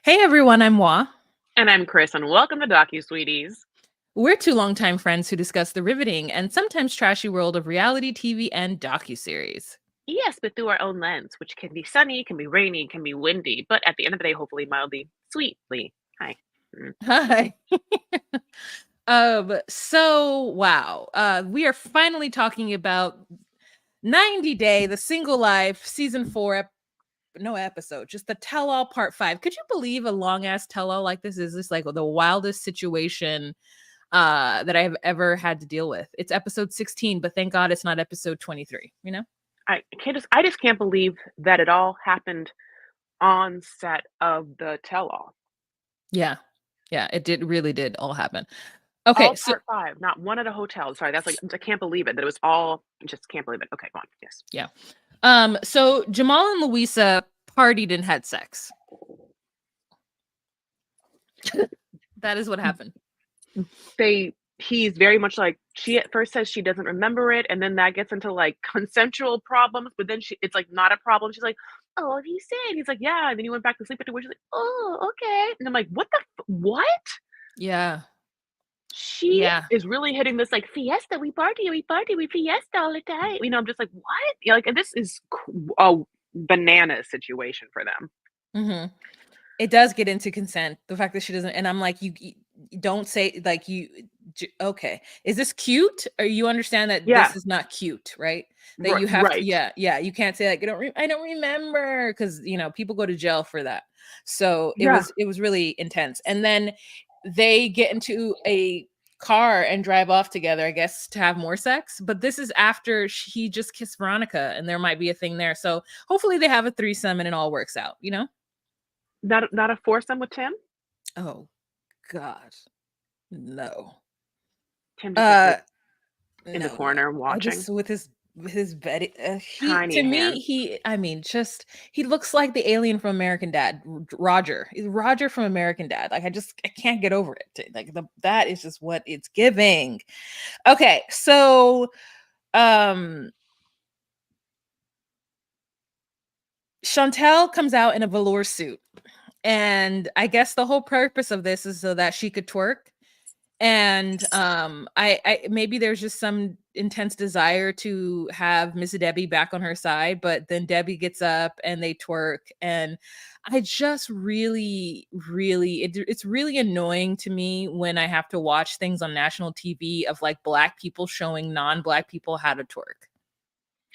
Hey everyone, I'm Wa. And I'm Chris, and welcome to Docu Sweeties. We're two longtime friends who discuss the riveting and sometimes trashy world of reality TV and docuseries. Yes, but through our own lens, which can be sunny, can be rainy, can be windy, but at the end of the day, hopefully mildly, sweetly. Hi. Mm. Hi. Wow. We are finally talking about 90 Day, the Single Life, season 4, no episode, just the tell all part 5. Could you believe a long ass tell all like this is this like the wildest situation that I have ever had to deal with? It's episode 16, but thank God it's not episode 23, you know? I just can't believe that it all happened on set of the tell-all. Yeah. Yeah, it did really did all happen. Okay, All so part five, not one at a hotel. Sorry, that's like I can't believe it that it was all just can't believe it. Okay, go on. Yes. yeah. So Jamal and Louisa partied and had sex. That is what happened. He's very much like she at first says she doesn't remember it, and then that gets into like consensual problems, but then it's like not a problem. She's like, "Oh, have you said?" He's like, "Yeah," and then he went back to sleep after, which is like, "Oh, okay," and I'm like, what?" Yeah. She Yeah. is really hitting this like fiesta. We fiesta all the time. I'm just like, what? Yeah, like, and this is a banana situation for them. Mhm. It does get into consent. The fact that she doesn't, and I'm like, you don't say like okay. Is this cute? Or you understand that Yeah, this is not cute, right? That you have to, right. yeah. You can't say like I don't remember because people go to jail for that. So it Yeah, was really intense. And then they get into a car and drive off together, I guess, to have more sex. But this is after he just kissed Veronica, and there might be a thing there. So hopefully they have a threesome and it all works out. not a foursome with Tim. Oh God, no. Tim just like Uh, in the no. corner I watching. just with his Betty. He Tiny to me, hands. I mean, just he looks like the alien from American Dad, Roger. He's Roger from American Dad. Like I can't get over it. Like that is just what it's giving. Okay, so um, Chantel comes out in a velour suit, and I guess the whole purpose of this is so that she could twerk. And I maybe there's just some intense desire to have Miss Debbie back on her side, but then Debbie gets up and they twerk, and I just it's really annoying to me when I have to watch things on national TV of like black people showing non-black people how to twerk.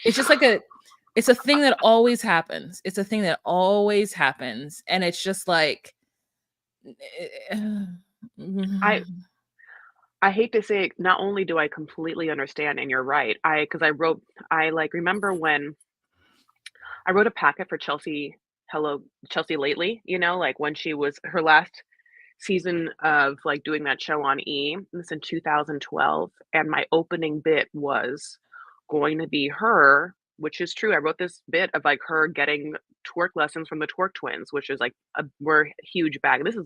It's just like it's a thing that always happens. It's a thing that always happens, and it's just like I I hate to say it, not only do I completely understand, and you're right, I like remember when I wrote a packet for Chelsea Lately, like when she was her last season of like doing that show on E. This in 2012, and my opening bit was going to be her, which is true. I wrote this bit of like her getting twerk lessons from the Twerk Twins, which is like we're a huge bag. This is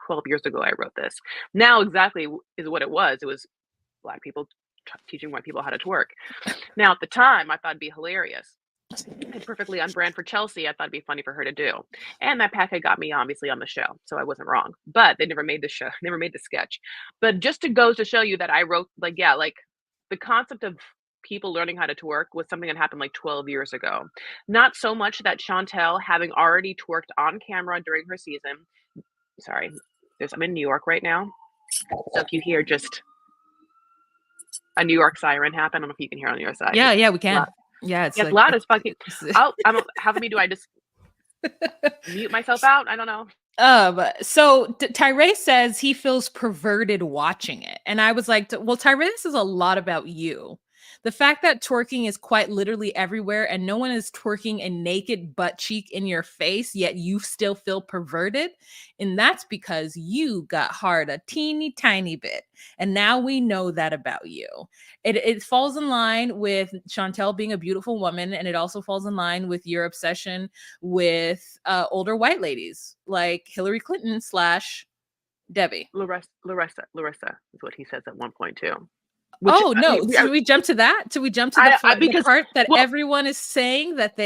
12 years ago. I wrote this. Now exactly is what it was. It was black people teaching white people how to twerk. Now at the time, I thought it'd be hilarious and perfectly on brand for Chelsea. I thought it'd be funny for her to do. And that packet got me obviously on the show, so I wasn't wrong. But they never made the show, never made the sketch. But just to go to show you that I wrote like, yeah, like the concept of people learning how to twerk was something that happened like 12 years ago. Not so much that Chantel, having already twerked on camera during her season, sorry, I'm in New York right now. So if you hear just a New York siren happen, I don't know if you can hear on your side. Yeah, It's yeah, we loud. can. Yeah, it's Yeah, it's like loud as fucking. it's I'm having me. Do I just mute myself out? I don't know. so Tyrese says he feels perverted watching it. And I was like, well, Tyrese is a lot about you. The fact that twerking is quite literally everywhere and no one is twerking a naked butt cheek in your face, yet you still feel perverted. And that's because you got hard a teeny tiny bit. And now we know that about you. It falls in line with Chantel being a beautiful woman, and it also falls in line with your obsession with older white ladies like Hillary Clinton slash Debbie. Larissa is what he says at one point too. which Oh, no. Should we jump to that? Should we jump to the because part that well, everyone is saying that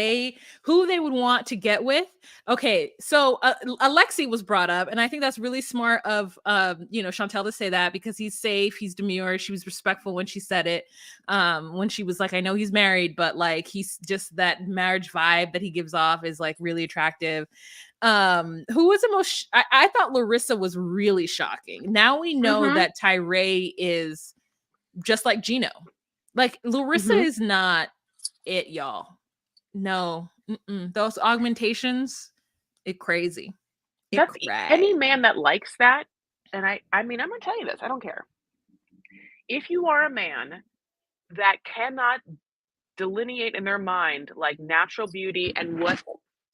who they would want to get with? Okay, so, Alexei was brought up, and I think that's really smart of, Chantel to say that because he's safe, he's demure, she was respectful when she said it, when she was like, "I know he's married, but, like, he's just that marriage vibe that he gives off is, like, really attractive." Who was the most I thought Larissa was really shocking. Now we know mhm, that Tyree is just like Gino. Like Larissa mhm. is not it, y'all. No, those augmentations, it crazy. It That's any cray. man that likes that, and I mean, I'm gonna tell you this, I don't care. If you are a man that cannot delineate in their mind, like, natural beauty and what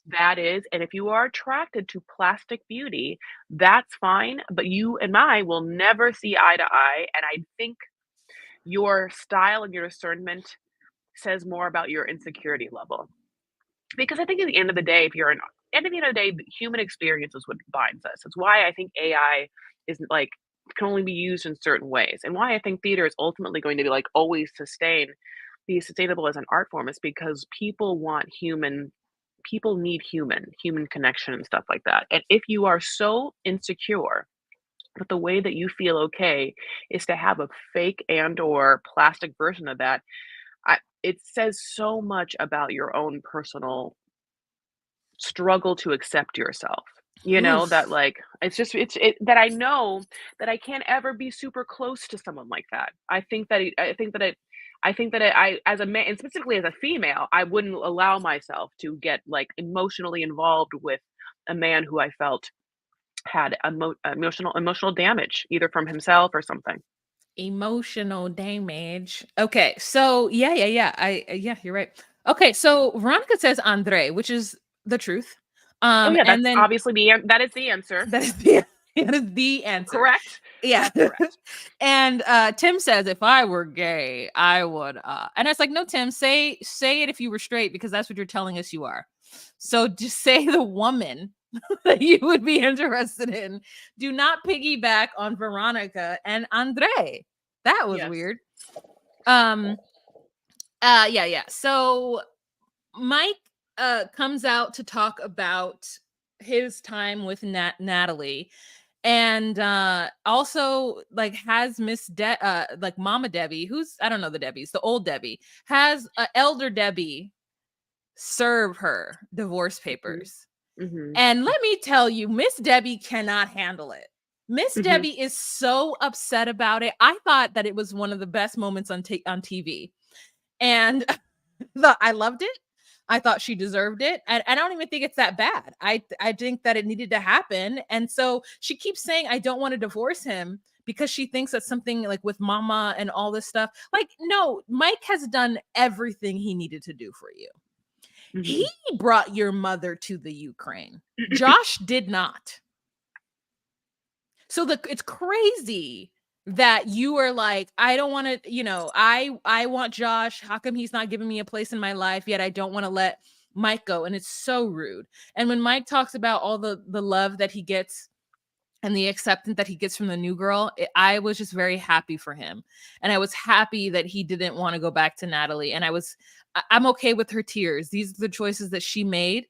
that is, and if you are attracted to plastic beauty, that's fine, but you and I will never see eye to eye, and I think your style and your discernment says more about your insecurity level. Because I think at the end of the day, if you're an at the end of the day, the human experience is what binds us. It's why I think AI isn't like can only be used in certain ways, and why I think theater is ultimately going to be like always be sustainable as an art form is because people need human connection and stuff like that. And if you are so insecure, but the way that you feel okay is to have a fake and or plastic version of that, it says so much about your own personal struggle to accept yourself. You know, that Oof. like that I know that I can't ever be super close to someone like that. I think that I as a man and specifically as a female, I wouldn't allow myself to get like emotionally involved with a man who I felt had emotional damage either from himself or something. Emotional damage. Okay, so yeah. Yeah, you're right. Okay, so Veronica says Andre, which is the truth. Oh yeah, And that's then obviously that is the answer. that is the that is the answer. Correct? Yeah. That's correct. And Tim says, if I were gay, I would and it's like, no, Tim, say it if you were straight, because that's what you're telling us you are. So just say the woman that you would be interested in. Do not piggyback on Veronica and Andre. That was Yes. weird. Um yeah. So Mike comes out to talk about his time with Natalie, and also like has like Mama Debbie, who's I don't know the Debbies, the old Debbie, has elder Debbie serve her divorce Mhm. papers. Mhm. And let me tell you, Miss Debbie cannot handle it. Miss Mhm. Debbie is so upset about it. I thought that it was one of the best moments on TV. And I loved it. I thought she deserved it. And I don't even think it's that bad. I think that it needed to happen. And so she keeps saying, I don't want to divorce him because she thinks that something like with mama and all this stuff. Like, no, Mike has done everything he needed to do for you. He Mhm. brought your mother to the Ukraine. Josh did not. So it's crazy that you are like, I don't want to, I want Josh. How come he's not giving me a place in my life yet? I don't want to let Mike go. And it's so rude. And when Mike talks about all the love that he gets and the acceptance that he gets from the new girl, I was just very happy for him. And I was happy that he didn't want to go back to Natalie. And I'm okay with her tears. These are the choices that she made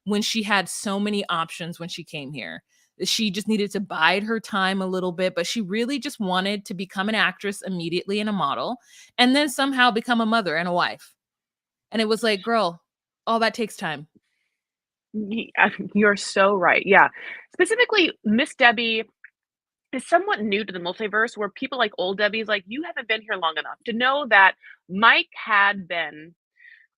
when she had so many options when she came here. She just needed to bide her time a little bit, but she really just wanted to become an actress immediately and a model, and then somehow become a mother and a wife. And it was like, girl, all that takes time. You're so right. Yeah. Specifically, Miss Debbie is somewhat new to the multiverse where people like old Debbie's like, you haven't been here long enough to know that Mike had been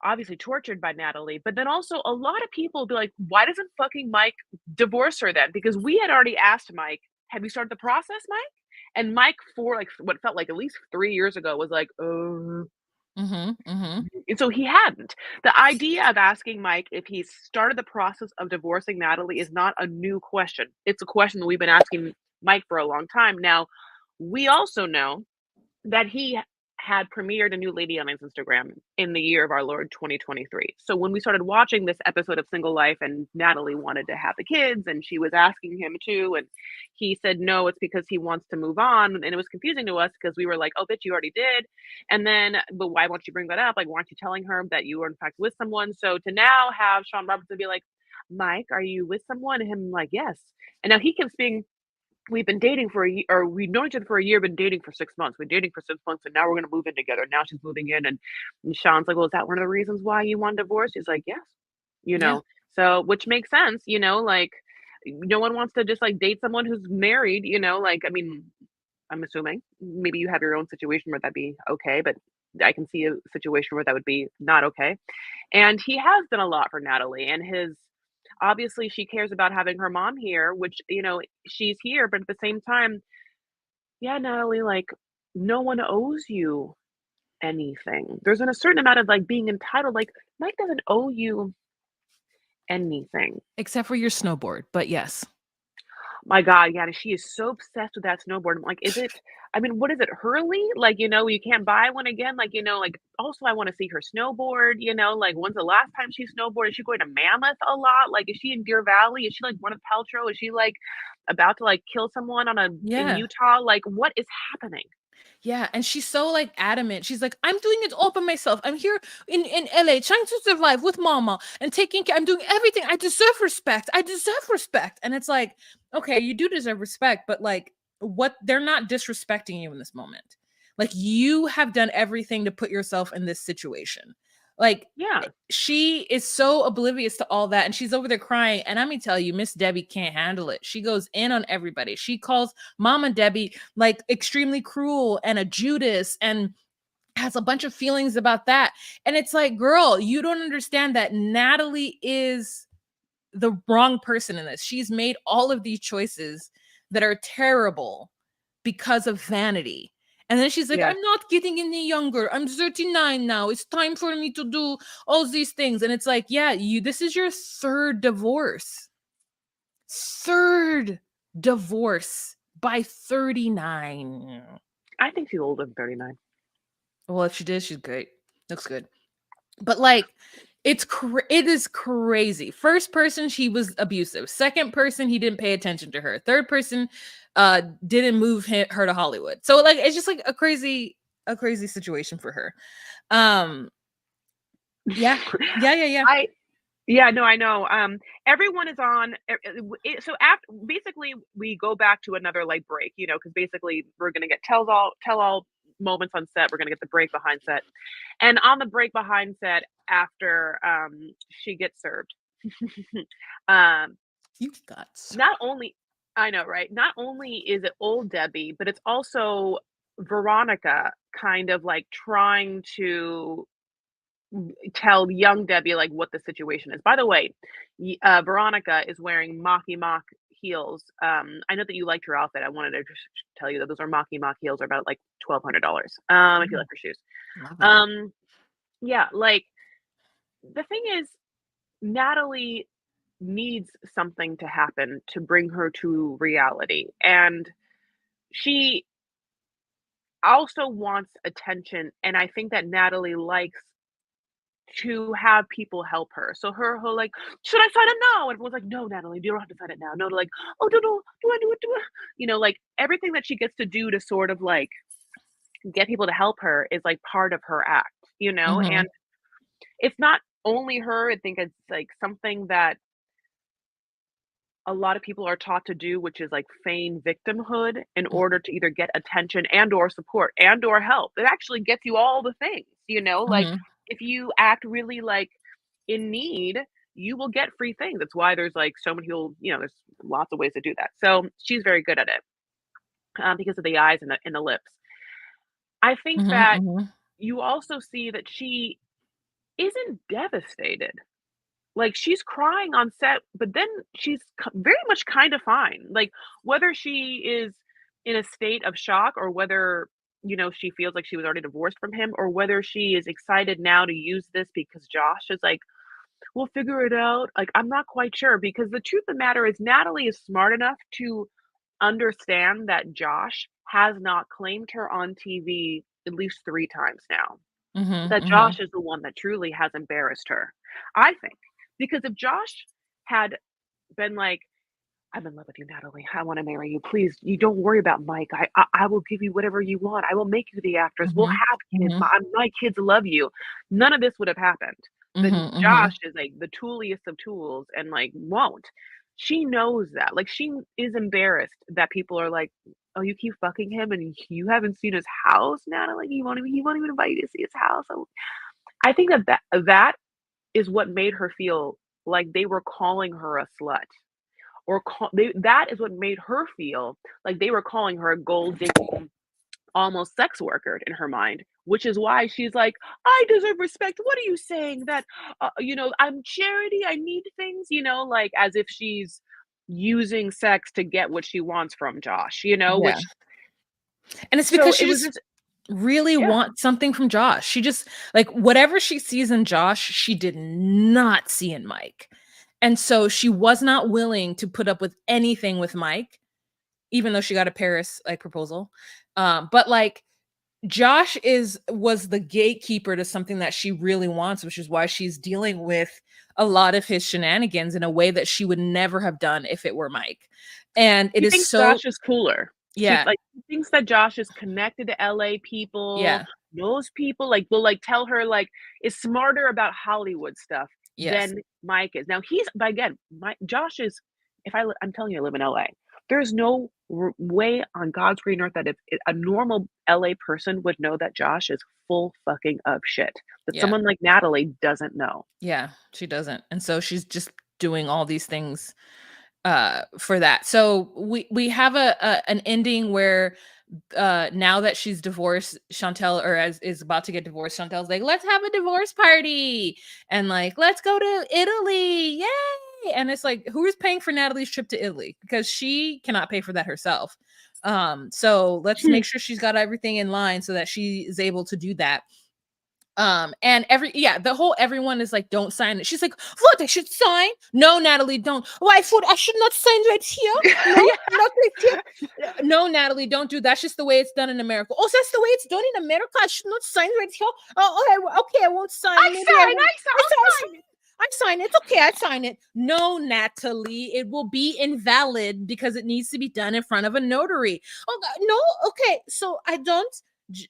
obviously tortured by Natalie, but then also a lot of people be like, why doesn't fucking Mike divorce her then? Because we had already asked Mike, have you started the process, Mike? And Mike, for like what felt like at least 3 years ago, was like, Mhm. Mhm. and so he hadn't. The idea of asking Mike if he's started the process of divorcing Natalie is not a new question. It's a question that we've been asking Mike for a long time. Now, we also know that he had premiered a new lady on his Instagram in the year of our Lord 2023. So when we started watching this episode of Single Life and Natalie wanted to have the kids and she was asking him to, and he said no, it's because he wants to move on. And it was confusing to us because we were like, oh, bitch, you already did. And then, but why won't you bring that up? Like, why aren't you telling her that you were in fact with someone? So to now have Sean Robertson be like, Mike, are you with someone? And him like, yes. And now he keeps being, we've been dating for a year, or we've known each other for a year, been dating for 6 months. We're dating for 6 months, and now we're gonna move in together. Now she's moving in, and Sean's like, "Well, is that one of the reasons why you want a divorce?" He's like, "Yes." You Yeah. know, so which makes sense, like no one wants to just like date someone who's married, like I mean, I'm assuming maybe you have your own situation where that'd be okay, but I can see a situation where that would be not okay. And he has done a lot for Natalie and his obviously she cares about having her mom here, which, she's here, but at the same time, yeah, Natalie, like no one owes you anything. There's a certain amount of like being entitled. Like Mike doesn't owe you anything. Except for your snowboard, but yes. My God, yeah, she is so obsessed with that snowboard. I'm like, is it? I mean, what is it, Hurley? Like, you can't buy one again. Like, like also I want to see her snowboard. Like when's the last time she snowboarded? Is she going to Mammoth a lot? Like, is she in Deer Valley? Is she like Gwyneth Paltrow? Is she like about to like kill someone in Yeah. Utah? Like, what is happening? Yeah, and she's so like adamant. She's like, I'm doing it all by myself. I'm here in LA trying to survive with mama and taking care. I'm doing everything. I deserve respect. I deserve respect. And it's like, okay, you do deserve respect, but like what they're not disrespecting you in this moment. Like you have done everything to put yourself in this situation. Like Yeah. she is so oblivious to all that and she's over there crying. And let me tell you, Miss Debbie can't handle it. She goes in on everybody. She calls Mama Debbie like extremely cruel and a Judas and has a bunch of feelings about that. And it's like, girl, you don't understand that Natalie is the wrong person in this. She's made all of these choices that are terrible because of vanity. And then she's like, Yes. I'm not getting any younger. I'm 39 now. It's time for me to do all these things. And it's like, yeah, this is your third divorce. Third divorce by 39. I think she's older than 39. Well, if she did, she's great. Looks good. But like it is crazy. First person, she was abusive. Second person, he didn't pay attention to her. Third person didn't move her to Hollywood. So like it's just like a crazy situation for her. Yeah. Yeah. Yeah, no, I know. Everyone is on. So after basically, we go back to another like break, because basically we're gonna get tell all moments on set. We're gonna get the break behind set, and on the break behind set after she gets served. um, You got not only I know, right? Not only is it old Debbie, but it's also Veronica kind of like trying to tell young Debbie, like, what the situation is. By the way, Veronica is wearing Mocky Mock heels. I know that you liked her outfit. I wanted to just tell you that those are Mocky Mock heels are about, like, $1,200, if you like her shoes. love it. Um, yeah, like, the thing is, Natalie needs something to happen to bring her to reality, and she also wants attention, and I think that Natalie likes to have people help her. So her like, "Should I sign it now?" And everyone's like, "No, Natalie, you don't have to sign it now." No, to like, "Oh, no, do I do it? Do I?" Like everything that she gets to do to sort of like get people to help her is like part of her act, Mhm. and it's not only her. I think it's like something that a lot of people are taught to do, which is like feign victimhood in order to either get attention and or support and or help. It actually gets you all the things, like Mhm. if you act really like in need, you will get free things. That's why there's like so many people, there's lots of ways to do that. So she's very good at it because of the eyes and the lips. I think Mhm. that Mhm. you also see that she isn't devastated. Like, she's crying on set, but then she's very much kind of fine. Like, whether she is in a state of shock or whether, she feels like she was already divorced from him or whether she is excited now to use this because Josh is like, "We'll figure it out." Like, I'm not quite sure because the truth of the matter is Natalie is smart enough to understand that Josh has not claimed her on TV at least 3 times now, Mhm, that mhm, Josh is the one that truly has embarrassed her. I think. Because if Josh had been like, "I'm in love with you, Natalie. I wanna marry you. Please, you don't worry about Mike. I will give you whatever you want. I will make you the actress. We'll mhm, have kids. mhm, My kids love you." None of this would have happened. But mhm, Josh mhm. is, like, the tooliest of tools and, like, won't. She knows that. Like, she is embarrassed that people are like, "Oh, you keep fucking him and you haven't seen his house, Natalie? He won't even invite you to see his house." Oh, I think that is what made her feel like they were calling her a slut or that is what made her feel like they were calling her a gold digging almost sex worker in her mind, which is why she's like, I deserve respect. What are you saying that I'm charity, I need things, like as if she's using sex to get what she wants from Josh, Yeah, which and it's so because it she was just just really yeah. wants something from Josh. She just like, whatever she sees in Josh, she did not see in Mike, and so she was not willing to put up with anything with Mike, even though she got a Paris, like, proposal, but, like, Josh was the gatekeeper to something that she really wants, which is why she's dealing with a lot of his shenanigans in a way that she would never have done if it were Mike. And it She is thinks so Josh is cooler. yeah, She thinks that Josh is connected to LA people, yeah, knows people, like, will, like, tell her, like, is smarter about Hollywood stuff yes, than Mike is. Now but again, my Josh is I'm telling you, I live in LA. There's no way on God's green earth that if a normal LA person would know that Josh is full fucking of shit, that yeah, someone like Natalie doesn't know. yeah, she doesn't. And so she's just doing all these things for that. So we have an ending where now that she's divorced, Chantel or as is about to get divorced, Chantel's like, let's have a divorce party and like let's go to Italy. Yay! And it's like, who is paying for Natalie's trip to Italy? Because she cannot pay for that herself. So let's make sure she's got everything in line so that she is able to do that. And the whole everyone is like, don't sign it. She's like, what? I should sign? No, Natalie, don't. Oh, I thought I should not sign right here. No, Yeah. not right here. No, Natalie, don't do that. That's just the way it's done in America. Oh, that's the way it's done in America. I should not sign right here. Oh, okay, I won't sign. Maybe I won't. I'll sign. I sign it. It's okay. I sign it. No, Natalie, it will be invalid because it needs to be done in front of a notary. Oh, no. Okay. So I don't.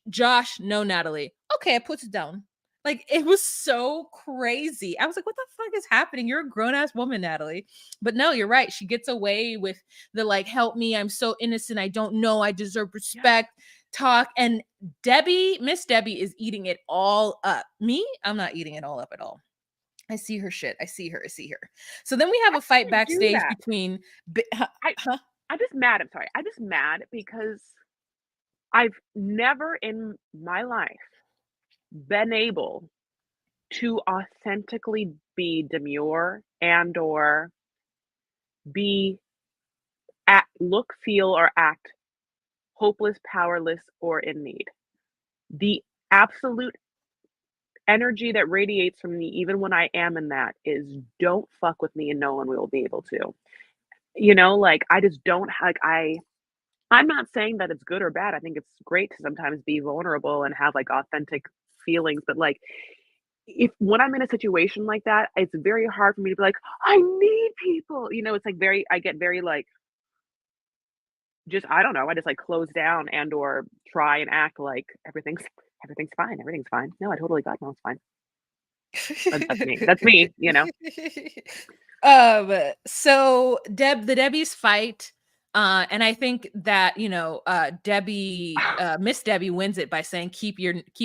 Josh, no, Natalie. Okay, I put it down. Like, it was so crazy. I was like, what the fuck is happening? You're a grown ass woman, Natalie. But no, you're right. She gets away with the like, help me. I'm so innocent. I don't know. I deserve Yeah. respect. Talk. And Miss Debbie is eating it all up. Me, I'm not eating it all up at all. I see her shit. I see her. I see her. So then we have a fight Can't do backstage that. between. I Huh? I'm just mad. I'm sorry. I'm just mad because I've never in my life been able to authentically be demure and or be look, feel, or act hopeless, powerless, or in need. The absolute energy that radiates from me, even when I am in that, is don't fuck with me and no one will be able to. Like I just don't like I'm not saying that it's good or bad. I think it's great to sometimes be vulnerable and have like authentic feelings, but like if when I'm in a situation like that, it's very hard for me to be like, I need people. It's like I get very like just I don't know, I just like close down and or try and act like everything's fine. Everything's fine. No, I totally got no, it's fine. That's me. That's me. So the Debbie's fight, and I think that, Miss Debbie wins it by saying, keep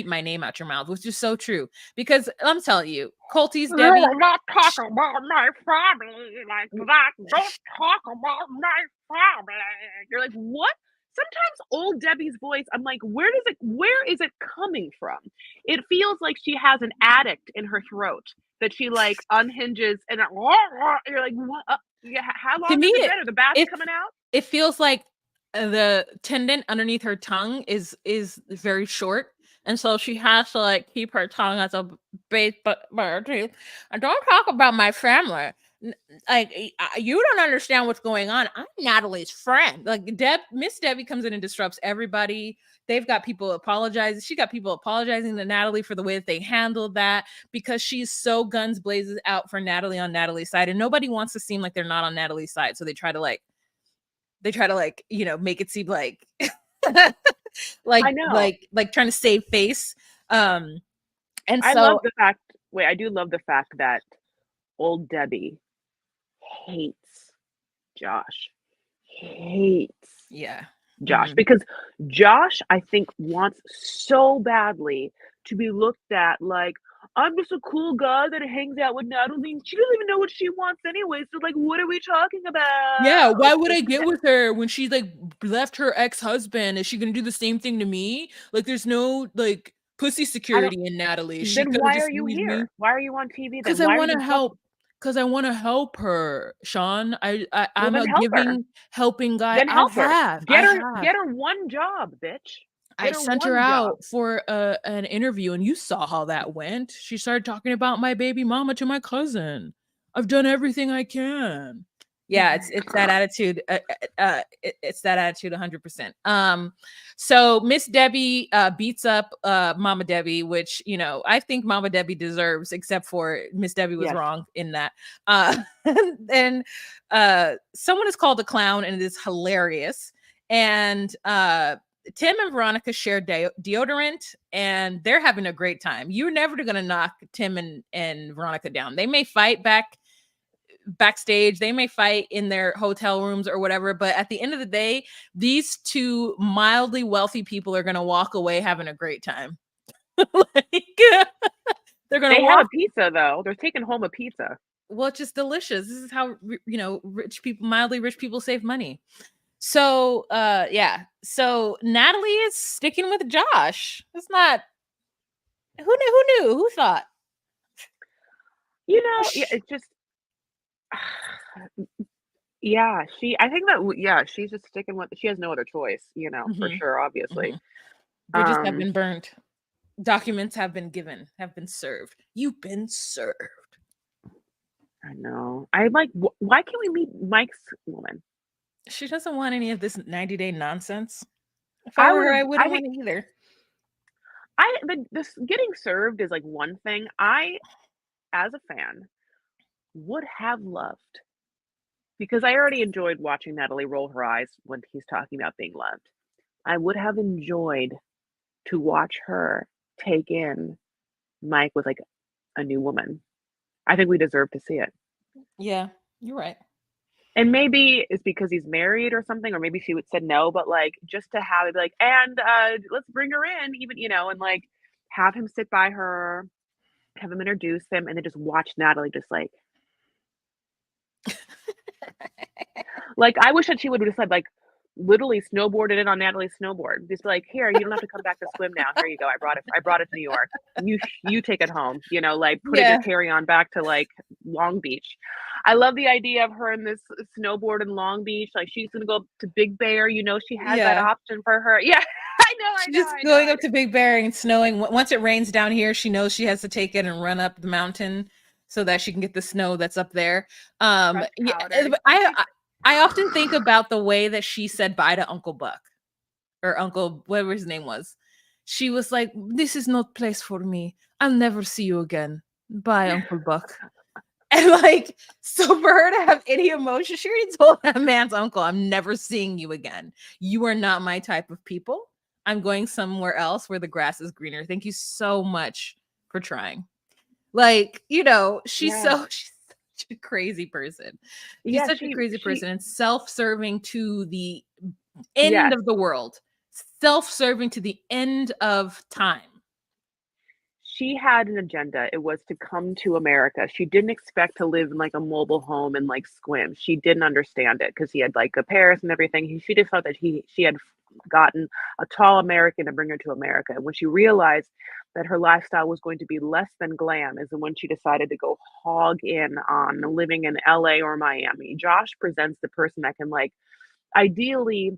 my name out your mouth, which is so true. Because I'm telling you, Colty's You Debbie, will not talk about my family like that. Don't talk about my family. You're like, what? Sometimes old Debbie's voice, I'm like, where is it coming from? It feels like she has an addict in her throat that she like unhinges and you're like, what? Yeah, how to long me, has it been? Are the bats it coming out? it feels like the tendon underneath her tongue is very short, and so she has to like keep her tongue as a base, but and don't talk about my family. like you don't understand what's going on. I'm Natalie's friend. Like Miss Debbie comes in and disrupts everybody. They've got people apologizing. She got people apologizing to Natalie for the way that they handled that because she's so guns blazes out for Natalie on Natalie's side, and nobody wants to seem like they're not on Natalie's side. So they try to make it seem like I know. like trying to save face. And I love so the fact wait, I do love the fact that old Debbie hates Josh. Hates yeah. Josh Mhm. because Josh, I think, wants so badly to be looked at like, I'm just a cool guy that hangs out with Natalie. And she doesn't even know what she wants anyway. So, like, what are we talking Yeah, about? why would I Like, get with her when she like left her ex-husband? Is she gonna do the same thing to me? Like there's no like pussy I don't. security in Natalie. Is she Then gonna why just are you leave me? here? Why are you on TV then? Because I Why are want you to talking? help. Because I want to help her, Sean. Well, I'm then a help her. giving, helping guy. Then help her. I Get her. have. Get her one job, bitch. I Get her sent her one job. out for an interview, and you saw how that went. She started talking about my baby mama to my cousin. I've done everything I can. Yeah, it's that attitude. It's that attitude 100%. So Miss Debbie beats up Mama Debbie, which I think Mama Debbie deserves, except for Miss Debbie was Yes. wrong in that. And someone is called a clown, and it is hilarious. And Tim and Veronica share deodorant, and they're having a great time. You're never going to knock Tim and Veronica down. They may fight backstage, they may fight in their hotel rooms or whatever, but at the end of the day, these two mildly wealthy people are going to walk away having a great time. Like, they're going They to had a walk. pizza though. They're taking home a pizza. Well, it's just delicious. This is how rich people, mildly rich people, save money. So yeah. So Natalie is sticking with Josh. It's not who thought? Yeah, it's just yeah, I think that yeah, she's just sticking with she has no other choice, for Mhm, sure, obviously. mhm. Bridges have Um, been burned. Documents have been given, have been served. You've been served. I know. I like why can't we meet Mike's woman? She doesn't want any of this 90-day nonsense. If I were her, I I wouldn't think want it either. this getting served is like one thing. I, as a fan, would have loved because I already enjoyed watching Natalie roll her eyes when he's talking about being loved. I would have enjoyed to watch her take in Mike with like a new woman. I think we deserve to see it. Yeah, you're right. And maybe it's because he's married or something, or maybe she would said no, but like just to have it be like, and let's bring her in, even and like have him sit by her, have him introduce him, and then just watch Natalie just like I wish that she would have just said like literally snowboarded in on Natalie's snowboard. Just be like, here, you don't have to come back to swim now. Here you go. I brought it to New York. You take it home. Like put it in your Yeah, carry-on back to like Long Beach. I love the idea of her in this snowboard in Long Beach. Like she's gonna go to Big Bear. She has that yeah. option for her. Yeah, I She's know, just I know, going I up to know. Big Bear and snowing. Once it rains down here, she knows she has to take it and run up the mountain so that she can get the snow that's up there. Fresh Yeah, powder. I often think about the way that she said bye to Uncle Buck or Uncle whatever his name was. She was like, "This is not place for me. I'll never see you again. Bye, Uncle Buck." And like, so for her to have any emotion, she already told that man's uncle, I'm never seeing you again. You are not my type of people. I'm going somewhere else where the grass is greener. Thank you so much for trying. Like, Yeah, she's such a crazy person. She's yeah. such a crazy She person and self-serving to the end yes. of the world. Self-serving to the end of time. She had an agenda. It was to come to America. She didn't expect to live in like a mobile home and like Squim. She didn't understand it because he had like a Paris and everything. She just thought that she had gotten a tall American to bring her to America. And when she realized that her lifestyle was going to be less than glam, is when she decided to go hog in on living in LA or Miami. Josh presents the person that can like ideally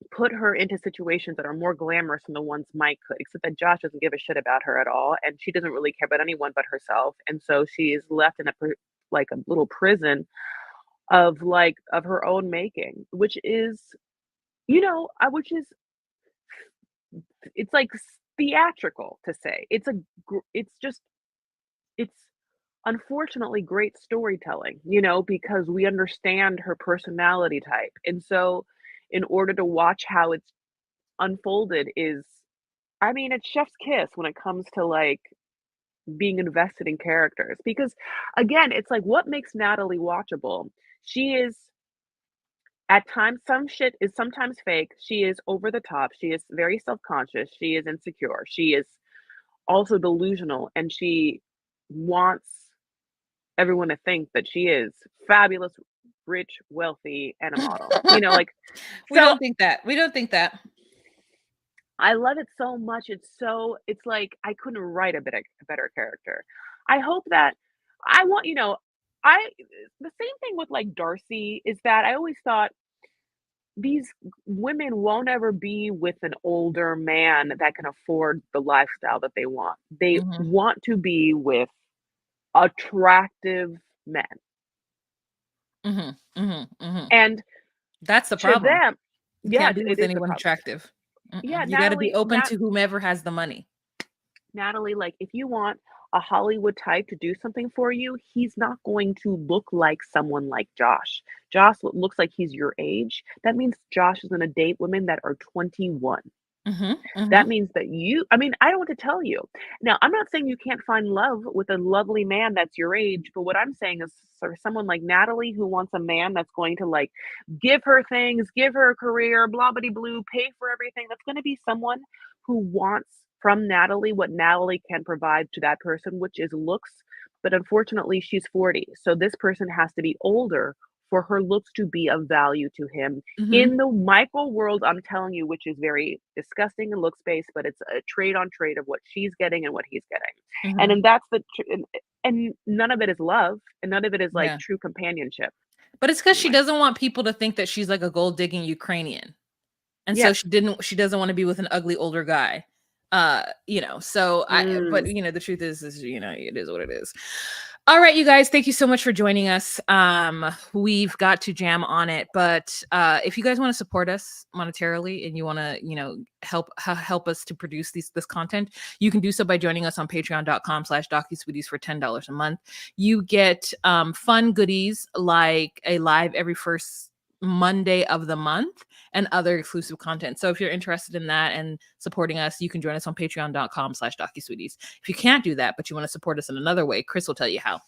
put her into situations that are more glamorous than the ones Mike could, except that Josh doesn't give a shit about her at all, and she doesn't really care about anyone but herself, and so she's left in a like a little prison of her own making, which is, which is it's like theatrical to say. It's just it's unfortunately great storytelling, because we understand her personality type. And so in order to watch how it's unfolded is, I mean, it's chef's kiss when it comes to like being invested in characters because again, it's like what makes Natalie watchable? She is at times some shit is sometimes fake. She is over the top. She is very self-conscious. She is insecure. She is also delusional and she wants everyone to think that she is fabulous, rich, wealthy, and a model. Like We so don't think that. We don't think that. I love it so much. It's like I couldn't write a better character. I hope that I want, I the same thing with like Darcy is that I always thought these women won't ever be with an older man that can afford the lifestyle that they want. They Mhm, want to be with attractive men. mhm, mhm, mhm. And That's the to problem. them, You yeah, can't be it with is the anyone problem. attractive. Yeah, You gotta be open Nat to whomever has the money. Natalie, like, if you want a Hollywood type to do something for you, he's not going to look like someone like Josh. Josh looks like he's your age. That means Josh is gonna date women that are 21. Mhm, That mhm. means that I mean, I don't know what to tell you. Now, I'm not saying you can't find love with a lovely man that's your age, but what I'm saying is for someone like Natalie who wants a man that's going to like give her things, give her a career, blah blah blue, pay for everything. That's going to be someone who wants from Natalie what Natalie can provide to that person, which is looks. But unfortunately, she's 40. So this person has to be older for her looks to be of value to him Mhm, in the micro world, I'm telling you, which is very disgusting and looks based, but it's a trade on trade of what she's getting and what he's getting. And mhm. then that's and none of it is love and none of it is like Yeah. true companionship. But it's because she Anyway, doesn't want people to think that she's like a gold digging Ukrainian. And so yes. she doesn't wanna be with an ugly older guy. So but Mm. the truth is, it is what it is. All right, you guys, thank you so much for joining us. We've got to jam on it, but if you guys want to support us monetarily and you want to, help us to produce this content, you can do so by joining us on patreon.com/docusweeties for $10 a month. You get fun goodies like a live every first Monday of the month and other exclusive content. So if you're interested in that and supporting us, you can join us on patreon.com/docusweeties. If you can't do that, but you want to support us in another way, Chris will tell you how.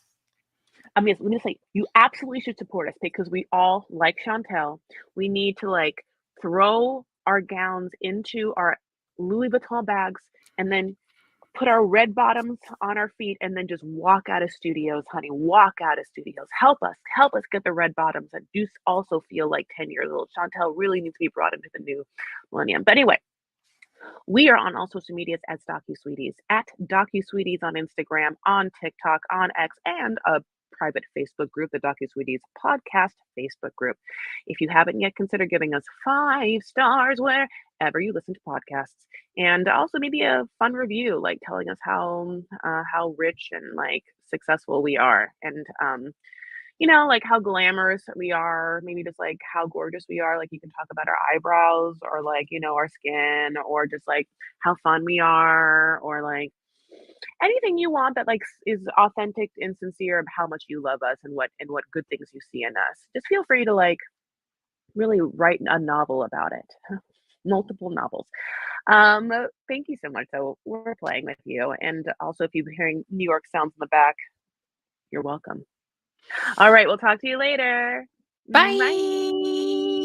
I mean, let me say, you absolutely should support us because we all, like Chantel, we need to like throw our gowns into our Louis Vuitton bags and then put our red bottoms on our feet and then just walk out of studios, honey. Walk out of studios. Help us get the red bottoms and do also feel like 10 years old. Chantel really needs to be brought into the new millennium. But anyway, we are on all social medias as DocuSweeties, at DocuSweeties on Instagram, on TikTok, on X, and a private Facebook group, the DocuSweeties Podcast Facebook group. If you haven't yet, consider giving us 5 stars wherever you listen to podcasts, and also maybe a fun review, like telling us how rich and like successful we are, and like how glamorous we are, maybe just like how gorgeous we are. Like you can talk about our eyebrows or like, our skin or just like how fun we are or like anything you want that like is authentic and sincere of how much you love us and what good things you see in us. Just feel free to like really write a novel about it. Multiple novels. Thank you so much. So we're playing with you. And also if you're hearing New York sounds in the back, you're welcome. All right, we'll talk to you later. Bye. Bye.